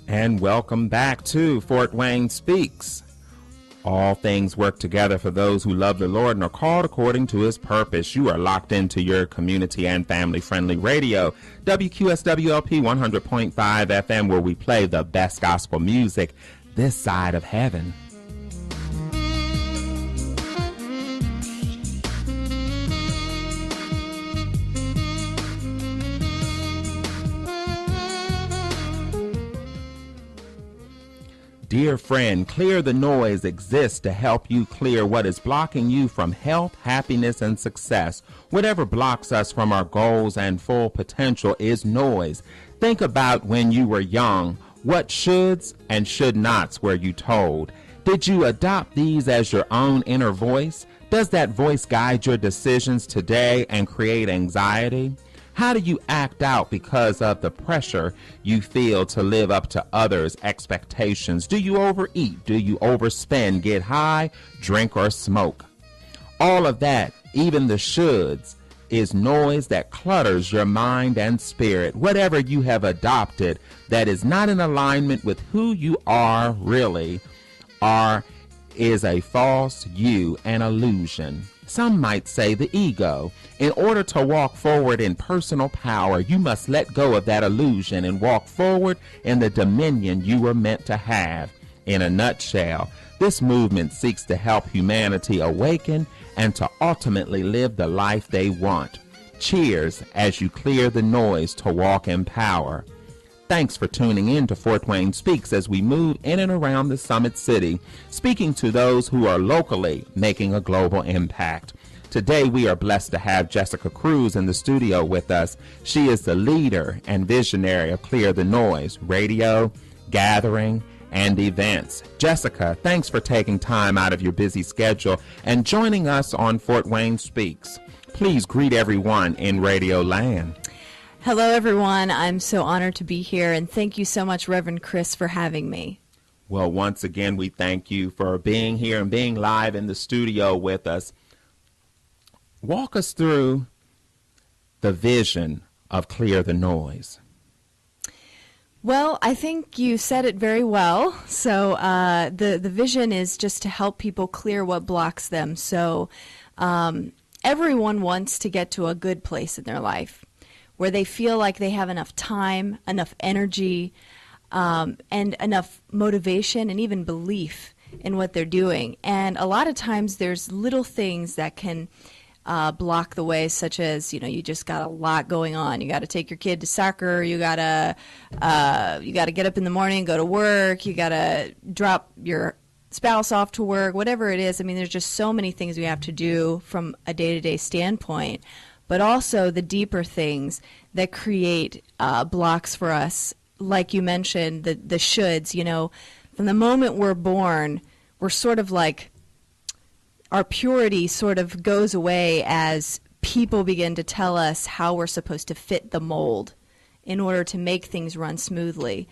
And welcome back to Fort Wayne Speaks. All things work together for those who love the Lord and are called according to his purpose. You are locked into your community and family-friendly radio, WQSWLP 100.5 FM, where we play the best gospel music this side of heaven. Dear friend, Clear the Noise exists to help you clear what is blocking you from health, happiness, and success. Whatever blocks us from our goals and full potential is noise. Think about when you were young. What shoulds and should nots were you told? Did you adopt these as your own inner voice? Does that voice guide your decisions today and create anxiety? How do you act out because of the pressure you feel to live up to others' expectations? Do you overeat? Do you overspend, get high, drink, or smoke? All of that, even the shoulds, is noise that clutters your mind and spirit. Whatever you have adopted that is not in alignment with who you are really is a false you, an illusion. Some might say the ego. In order to walk forward in personal power, you must let go of that illusion and walk forward in the dominion you were meant to have. In a nutshell, this movement seeks to help humanity awaken and to ultimately live the life they want. Cheers as you clear the noise to walk in power. Thanks for tuning in to Fort Wayne Speaks as we move in and around the Summit City, speaking to those who are locally making a global impact. Today we are blessed to have Jessica Cruz in the studio with us. She is the leader and visionary of Clear the Noise, radio, gathering, and events. Jessica, thanks for taking time out of your busy schedule and joining us on Fort Wayne Speaks. Please greet everyone in Radio Land. Hello, everyone. I'm so honored to be here, and thank you so much, Reverend Chris, for having me. Well, once again, we thank you for being here and being live in the studio with us. Walk us through the vision of Clear the Noise. Well, I think you said it very well. So the vision is just to help people clear what blocks them. So everyone wants to get to a good place in their life, where they feel like they have enough time, enough energy, and enough motivation and even belief in what they're doing. And a lot of times there's little things that can block the way, such as, you just got a lot going on. You got to take your kid to soccer. You got to get up in the morning, go to work. You got to drop your spouse off to work, whatever it is. I mean, there's just so many things we have to do from a day-to-day standpoint, but also the deeper things that create blocks for us. Like you mentioned, the shoulds, from the moment we're born, we're sort of like, our purity sort of goes away as people begin to tell us how we're supposed to fit the mold in order to make things run smoothly.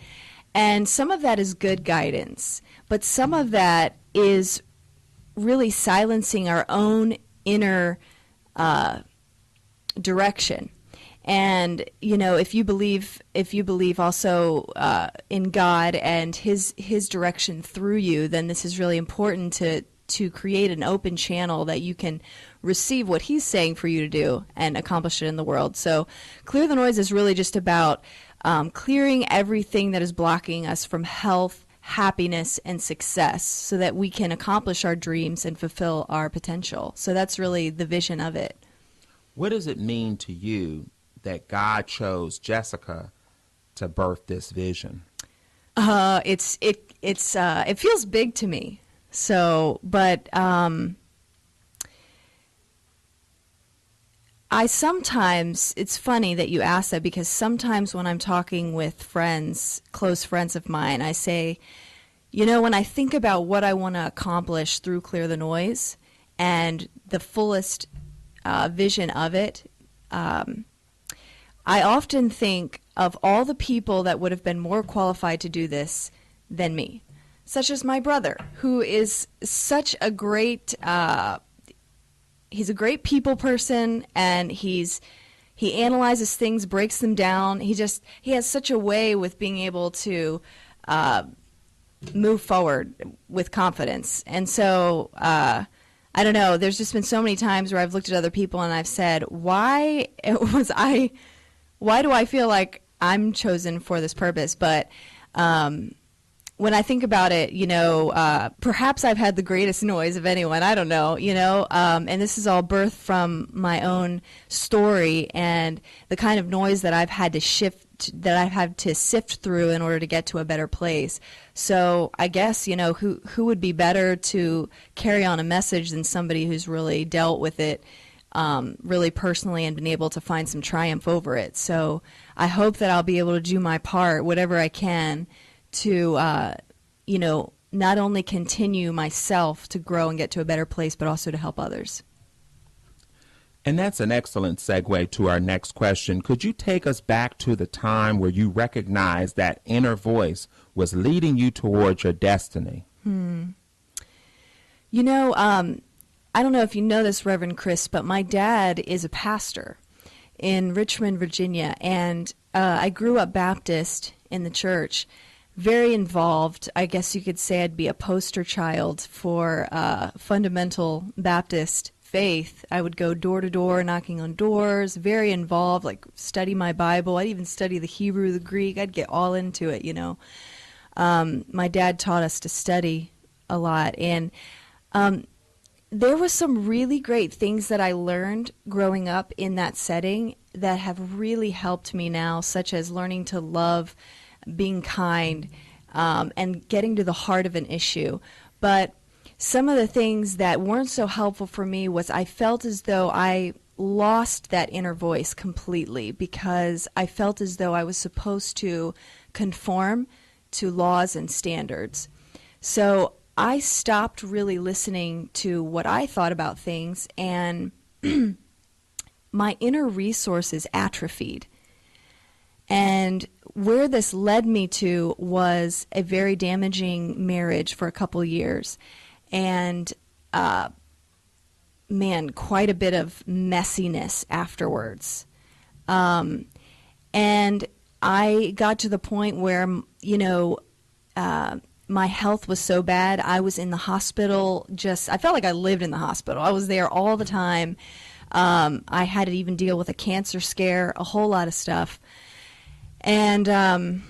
And some of that is good guidance, but some of that is really silencing our own inner direction. And if you believe also in God and his direction through you, then this is really important to create an open channel that you can receive what he's saying for you to do and accomplish it in the world. So Clear the Noise is really just about clearing everything that is blocking us from health, happiness, and success so that we can accomplish our dreams and fulfill our potential. So that's really the vision of it. What does it mean to you that God chose Jessica to birth this vision? It feels big to me. So, but it's funny that you ask that, because sometimes when I'm talking with friends, close friends of mine, I say, when I think about what I want to accomplish through Clear the Noise and the fullest vision of it, I often think of all the people that would have been more qualified to do this than me, such as my brother, who is such a great, he's a great people person, and he analyzes things, breaks them down. He has such a way with being able to move forward with confidence. And so, I don't know, there's just been so many times where I've looked at other people and I've said, why do I feel like I'm chosen for this purpose? But when I think about it, perhaps I've had the greatest noise of anyone. I don't know, and this is all birthed from my own story and the kind of noise that I've had to sift through in order to get to a better place. So I guess, who would be better to carry on a message than somebody who's really dealt with it really personally and been able to find some triumph over it. So I hope that I'll be able to do my part, whatever I can, to, not only continue myself to grow and get to a better place, but also to help others. And that's an excellent segue to our next question. Could you take us back to the time where you recognized that inner voice was leading you towards your destiny? I don't know if you know this, Reverend Chris, but my dad is a pastor in Richmond, Virginia, and I grew up Baptist in the church. Very involved. I guess you could say I'd be a poster child for fundamental Baptist faith. I would go door to door, knocking on doors, very involved, like study my Bible. I'd even study the Hebrew, the Greek. I'd get all into it, My dad taught us to study a lot. And there was some really great things that I learned growing up in that setting that have really helped me now, such as learning to love, being kind, and getting to the heart of an issue. But some of the things that weren't so helpful for me was I felt as though I lost that inner voice completely because I felt as though I was supposed to conform to laws and standards. So I stopped really listening to what I thought about things, and my inner resources atrophied. And where this led me to was a very damaging marriage for a couple years. And, quite a bit of messiness afterwards. And I got to the point where, my health was so bad. I was in the hospital. I felt like I lived in the hospital. I was there all the time. I had to even deal with a cancer scare, a whole lot of stuff. And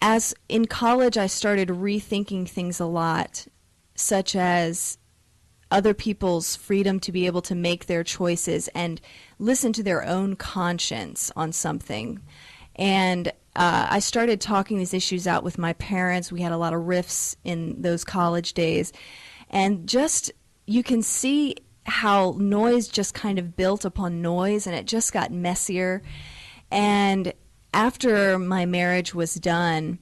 as in college, I started rethinking things a lot, such as other people's freedom to be able to make their choices and listen to their own conscience on something. And I started talking these issues out with my parents. We had a lot of rifts in those college days. And just, you can see how noise just kind of built upon noise, and it just got messier. And after my marriage was done,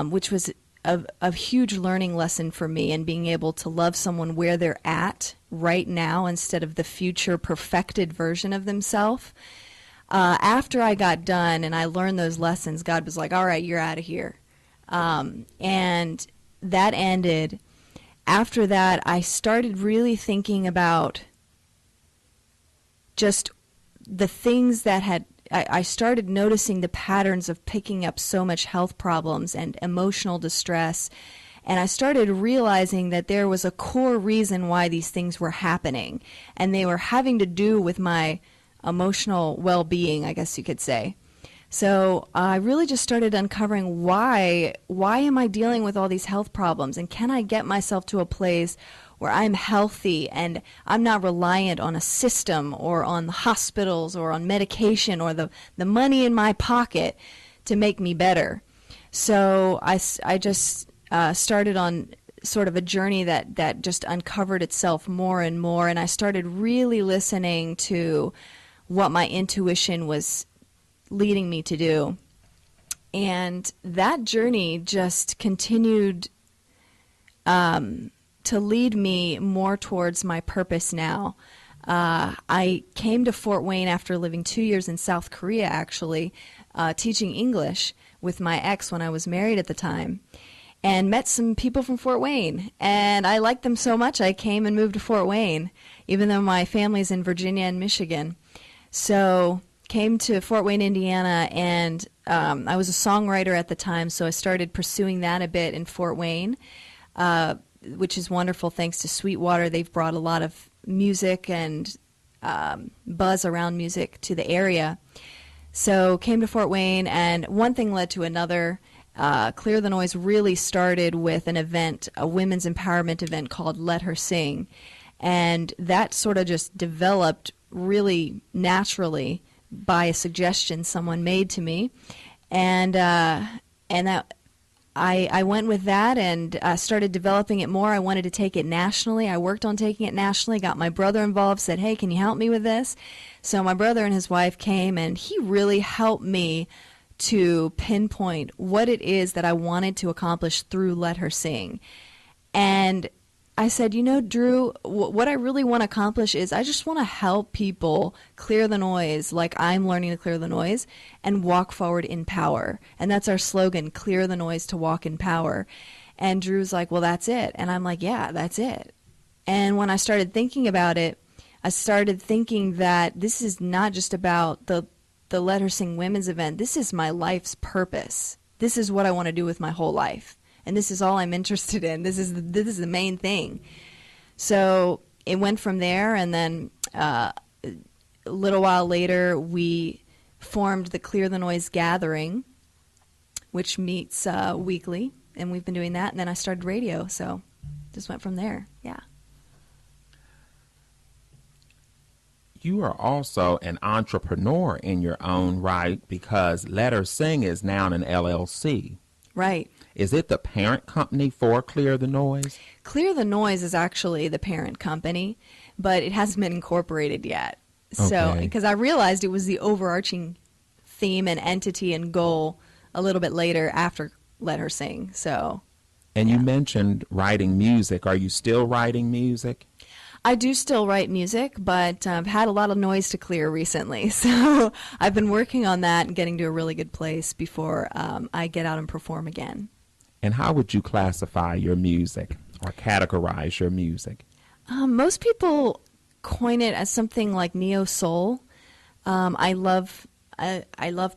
which was a huge learning lesson for me, and being able to love someone where they're at right now instead of the future perfected version of themselves. After I got done and I learned those lessons, God was like, all right, you're out of here. And that ended. After that, I started really thinking about just the things that I started noticing the patterns of picking up so much health problems and emotional distress. And I started realizing that there was a core reason why these things were happening. And they were having to do with my emotional well-being, I guess you could say. So I really just started uncovering why am I dealing with all these health problems, and can I get myself to a place where I'm healthy and I'm not reliant on a system or on the hospitals or on medication or the money in my pocket to make me better. So I just started on sort of a journey that just uncovered itself more and more, and I started really listening to what my intuition was leading me to do. And that journey just continued to lead me more towards my purpose now. I came to Fort Wayne after living 2 years in South Korea, actually, teaching English with my ex when I was married at the time, and met some people from Fort Wayne. And I liked them so much, I came and moved to Fort Wayne, even though my family's in Virginia and Michigan. So came to Fort Wayne, Indiana, and I was a songwriter at the time, so I started pursuing that a bit in Fort Wayne, which is wonderful thanks to Sweetwater. They've brought a lot of music and buzz around music to the area. So came to Fort Wayne, and one thing led to another. Clear the Noise really started with an event, a women's empowerment event called Let Her Sing, and that sort of just developed really naturally by a suggestion someone made to me, and that I went with that and started developing it more. I wanted to take it nationally. I worked on taking it nationally, got my brother involved, said, hey, can you help me with this? So my brother and his wife came, and he really helped me to pinpoint what it is that I wanted to accomplish through Let Her Sing. And I said, you know, Drew, what I really want to accomplish is I just want to help people clear the noise like I'm learning to clear the noise and walk forward in power. And that's our slogan, clear the noise to walk in power. And Drew's like, well, that's it. And I'm like, yeah, that's it. And when I started thinking about it, I started thinking that this is not just about the Let Her Sing women's event. This is my life's purpose. This is what I want to do with my whole life. And this is all I'm interested in. This is the main thing. So it went from there, and then a little while later, we formed the Clear the Noise Gathering, which meets weekly, and we've been doing that. And then I started radio, so just went from there. Yeah. You are also an entrepreneur in your own right, because Let Her Sing is now an LLC. Right. Is it the parent company for Clear the Noise? Clear the Noise is actually the parent company, but it hasn't been incorporated yet. So, because I realized it was the overarching theme and entity and goal a little bit later after Let Her Sing. So, and you mentioned writing music. Are you still writing music? I do still write music, but I've had a lot of noise to clear recently. So I've been working on that and getting to a really good place before I get out and perform again. And how would you classify your music or categorize your music? Most people coin it as something like neo-soul. I love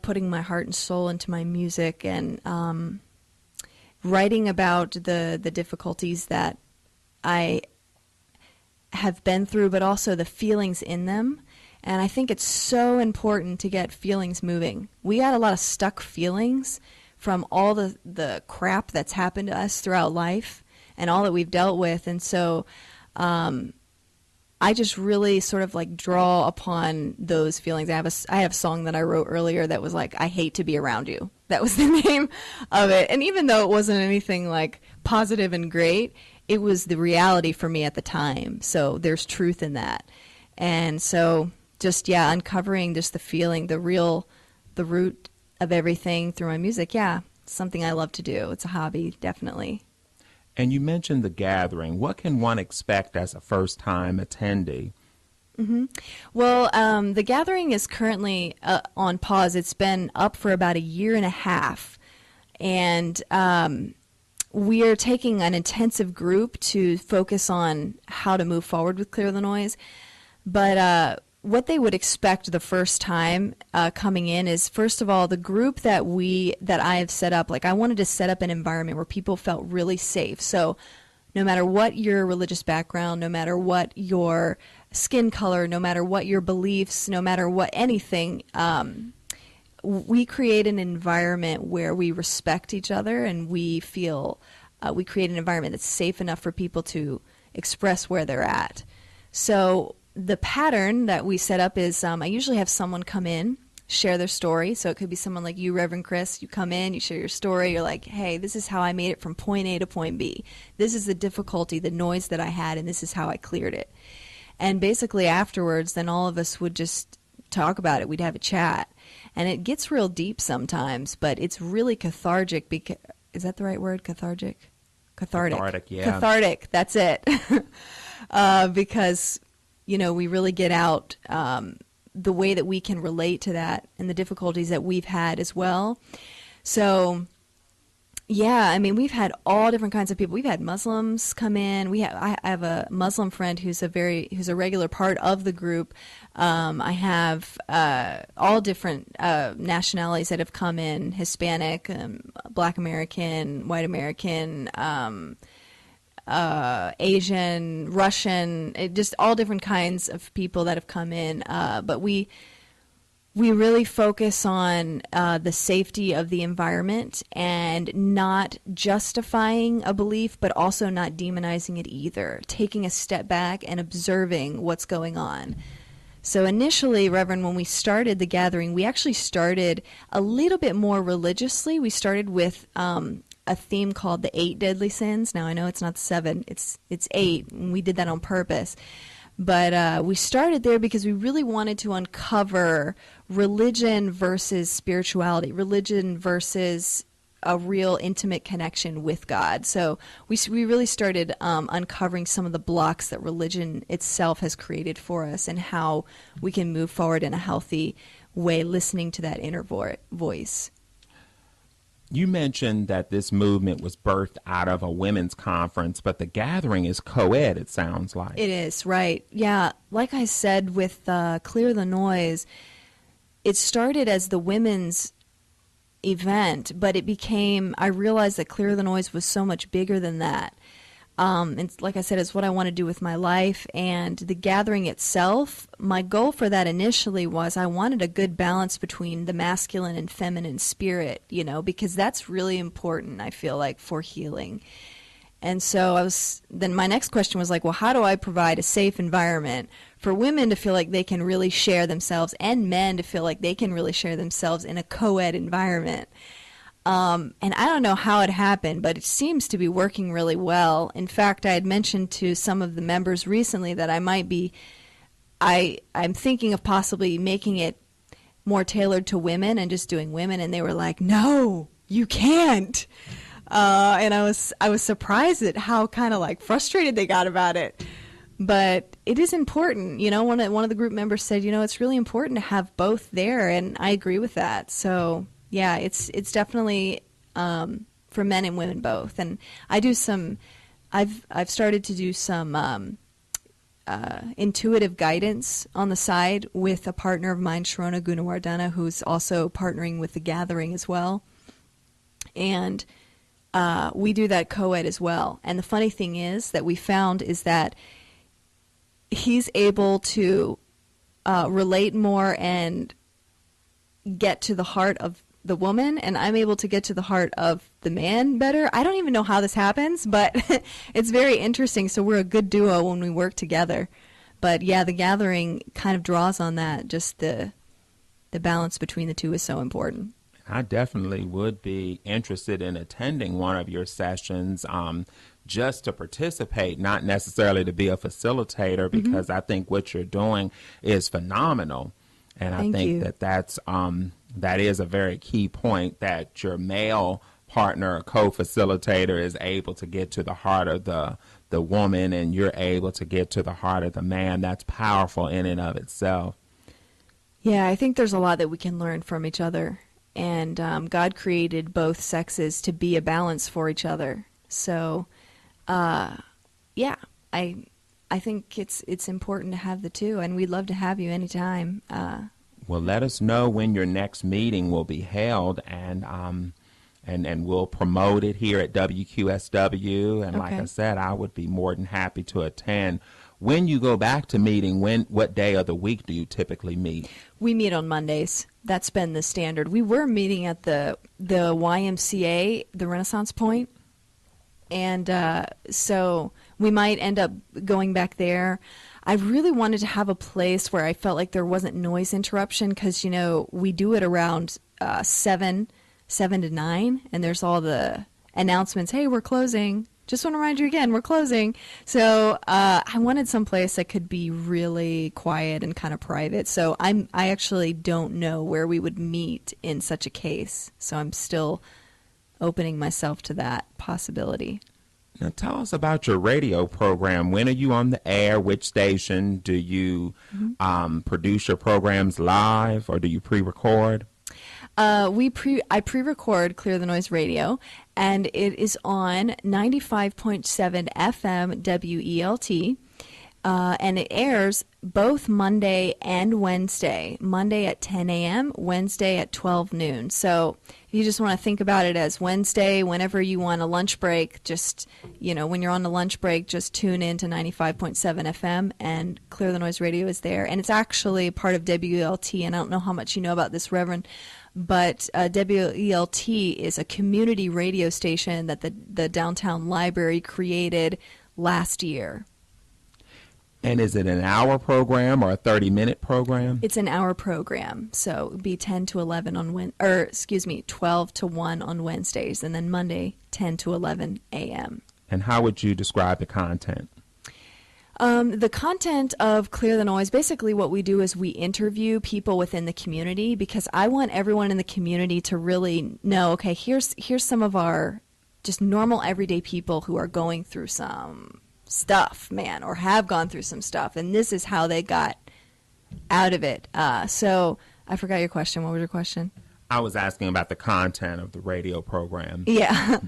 putting my heart and soul into my music and writing about the difficulties that I have been through, but also the feelings in them. And I think it's so important to get feelings moving. We got a lot of stuck feelings from all the crap that's happened to us throughout life and all that we've dealt with. And so I just really sort of like draw upon those feelings. I have a song that I wrote earlier that was like, I hate to be around you. That was the name of it. And even though it wasn't anything like positive and great, it was the reality for me at the time. So there's truth in that. And so just, yeah, uncovering just the feeling, the root of everything through my music. Yeah, it's something I love to do. It's a hobby, definitely. And you mentioned the gathering. What can one expect as a first-time attendee? Mm-hmm. Well, the gathering is currently on pause. It's been up for about 1.5 years. And we are taking an intensive group to focus on how to move forward with Clear the Noise. But what they would expect the first time coming in is, first of all, the group that I have set up. Like, I wanted to set up an environment where people felt really safe. So no matter what your religious background, no matter what your skin color, no matter what your beliefs, no matter what anything, we create an environment where we respect each other and we feel we create an environment that's safe enough for people to express where they're at. So the pattern that we set up is I usually have someone come in, share their story. So it could be someone like you, Reverend Chris. You come in, you share your story. You're like, hey, this is how I made it from point A to point B. This is the difficulty, the noise that I had, and this is how I cleared it. And basically afterwards, then all of us would just talk about it. We'd have a chat. And it gets real deep sometimes, but it's really cathartic. Is that the right word, cathartic? Cathartic, yeah. Cathartic, that's it. Because, you know, we really get out the way that we can relate to that and the difficulties that we've had as well. So, Yeah, I mean, we've had all different kinds of people. We've had Muslims come in. I have a Muslim friend who's a regular part of the group. I have all different nationalities that have come in: Hispanic, Black American, White American, Asian, Russian, just all different kinds of people that have come in. But we really focus on the safety of the environment and not justifying a belief, but also not demonizing it either. Taking a step back and observing what's going on. So initially, Reverend, when we started the gathering, we actually started a little bit more religiously. We started with a theme called the 8 Deadly Sins. Now, I know it's not 7, it's 8, and we did that on purpose. But we started there because we really wanted to uncover religion versus spirituality, religion versus a real intimate connection with God. So we really started uncovering some of the blocks that religion itself has created for us and how we can move forward in a healthy way, listening to that inner voice. You mentioned that this movement was birthed out of a women's conference, but the gathering is co-ed, it sounds like. It is, right. Yeah, like I said with Clear the Noise, it started as the women's event, but I realized that Clear the Noise was so much bigger than that. And like I said, it's what I want to do with my life. And the gathering itself, my goal for that initially was I wanted a good balance between the masculine and feminine spirit, because that's really important, I feel like, for healing. And so then my next question was like, well, how do I provide a safe environment for women to feel like they can really share themselves and men to feel like they can really share themselves in a co-ed environment? And I don't know how it happened, but it seems to be working really well. In fact, I had mentioned to some of the members recently that I'm thinking of possibly making it more tailored to women and just doing women, and they were like, no, you can't. And I was surprised at how kind of like frustrated they got about it. But it is important. One of the group members said, it's really important to have both there, and I agree with that. So yeah, it's definitely for men and women both. And I've started to do some intuitive guidance on the side with a partner of mine, Sharona Gunawardana, who's also partnering with the gathering as well. And we do that co-ed as well. And the funny thing is that we found is that he's able to relate more and get to the heart of the woman, and I'm able to get to the heart of the man better. I don't even know how this happens, but it's very interesting. So we're a good duo when we work together. But yeah, the gathering kind of draws on that. Just the balance between the two is so important. I definitely would be interested in attending one of your sessions just to participate, not necessarily to be a facilitator, because I think what you're doing is phenomenal. And I think that is a very key point, that your male partner or co-facilitator is able to get to the heart of the woman, and you're able to get to the heart of the man. That's powerful in and of itself. Yeah, I think there's a lot that we can learn from each other. And God created both sexes to be a balance for each other. So, yeah, I think it's important to have the two, and we'd love to have you anytime. Well, let us know when your next meeting will be held, and we'll promote it here at WQSW. And like I said, I would be more than happy to attend. When you go back to meeting, what day of the week do you typically meet? We meet on Mondays. That's been the standard. We were meeting at the YMCA, the Renaissance Point, and so we might end up going back there. I really wanted to have a place where I felt like there wasn't noise interruption, because we do it around 7 to 9, and there's all the announcements. Hey, we're closing. Just want to remind you again, we're closing. So I wanted some place that could be really quiet and kind of private. So I actually don't know where we would meet in such a case. So I'm still opening myself to that possibility. Now tell us about your radio program. When are you on the air? Which station? Do you produce your programs live, or do you pre-record? I pre-record Clear the Noise Radio, and it is on 95.7 FM WELT. And it airs both Monday and Wednesday. Monday at 10 a.m., Wednesday at 12 noon. So if you just want to think about it as Wednesday, whenever you want a lunch break, just, when you're on the lunch break, just tune in to 95.7 FM, and Clear the Noise Radio is there. And it's actually part of WELT, and I don't know how much you know about this, Reverend, but WELT is a community radio station that the Downtown Library created last year. And is it an hour program or a 30-minute program? It's an hour program, so it would be 10 to 11 on 12 to 1 on Wednesdays, and then Monday 10 to 11 a.m. And how would you describe the content? The content of Clear the Noise, basically what we do is we interview people within the community, because I want everyone in the community to really know, okay, here's some of our just normal everyday people who are going through some stuff, man, or have gone through some stuff, and this is how they got out of it. So I forgot your question. What was your question? I was asking about the content of the radio program. Yeah.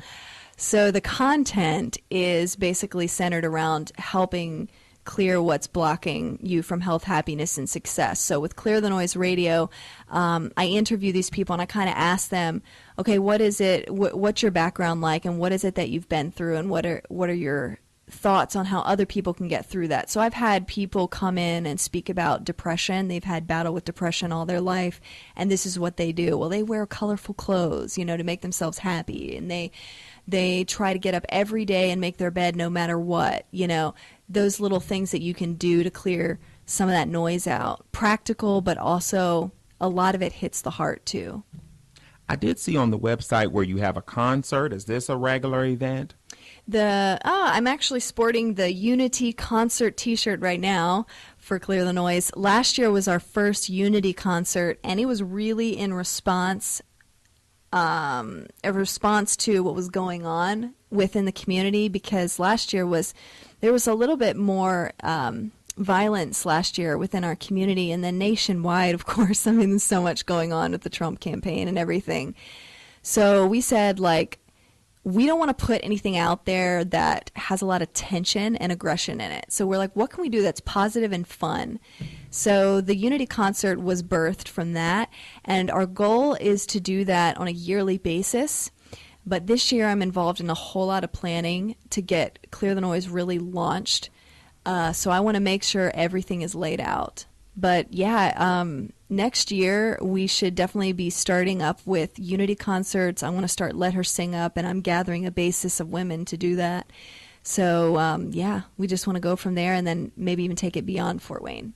So the content is basically centered around helping clear what's blocking you from health, happiness, and success. So with Clear the Noise Radio, I interview these people, and I kind of ask them, okay, what is it, what's your background like, and what is it that you've been through, and what are your thoughts on how other people can get through that. So I've had people come in and speak about depression. They've had battle with depression all their life, and this is what they do. Well, they wear colorful clothes, to make themselves happy, and they try to get up every day and make their bed no matter what. Those little things that you can do to clear some of that noise out. Practical, but also a lot of it hits the heart too. I did see on the website where you have a concert. Is this a regular event? I'm actually sporting the Unity concert t-shirt right now for Clear the Noise. Last year was our first Unity concert, and it was really in response to what was going on within the community, because last year there was a little bit more violence last year within our community, and then nationwide, of course. There's so much going on with the Trump campaign and everything. So we said, we don't want to put anything out there that has a lot of tension and aggression in it. So we're like, what can we do that's positive and fun? So the Unity concert was birthed from that, and our goal is to do that on a yearly basis. But this year I'm involved in a whole lot of planning to get Clear the Noise really launched. So I want to make sure everything is laid out. But yeah, next year we should definitely be starting up with Unity concerts. I want to start Let Her Sing Up, and I'm gathering a basis of women to do that. So yeah, we just want to go from there, and then maybe even take it beyond Fort Wayne.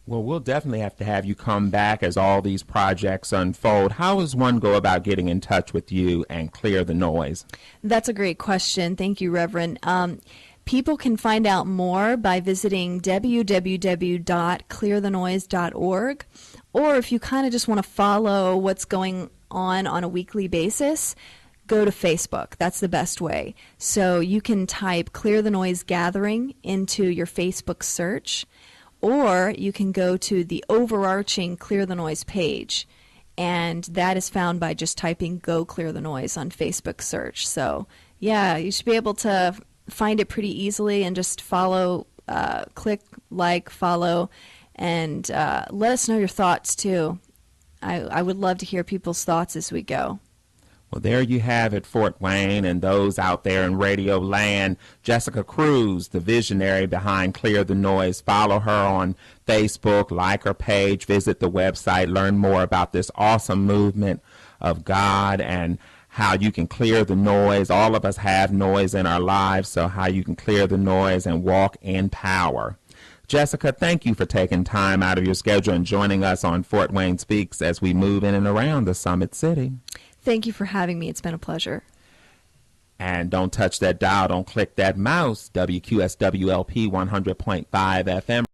Well, we'll definitely have to have you come back as all these projects unfold. How does one go about getting in touch with you and Clear the Noise? That's a great question. Thank you, Reverend. People can find out more by visiting www.clearthenoise.org, or if you kind of just want to follow what's going on a weekly basis, go to Facebook. That's the best way. So you can type Clear the Noise Gathering into your Facebook search, or you can go to the overarching Clear the Noise page, and that is found by just typing Go Clear the Noise on Facebook search. So yeah, you should be able to find it pretty easily, and just follow, click like, follow, and let us know your thoughts too. I would love to hear people's thoughts as we go. Well, there you have it, Fort Wayne, and those out there in radio land. Jessica Cruz, the visionary behind Clear the Noise. Follow her on Facebook, like her page, visit the website, learn more about this awesome movement of God and how you can clear the noise. All of us have noise in our lives, so how you can clear the noise and walk in power. Jessica, thank you for taking time out of your schedule and joining us on Fort Wayne Speaks as we move in and around the Summit City. Thank you for having me. It's been a pleasure. And don't touch that dial. Don't click that mouse. WQSWLP 100.5 FM.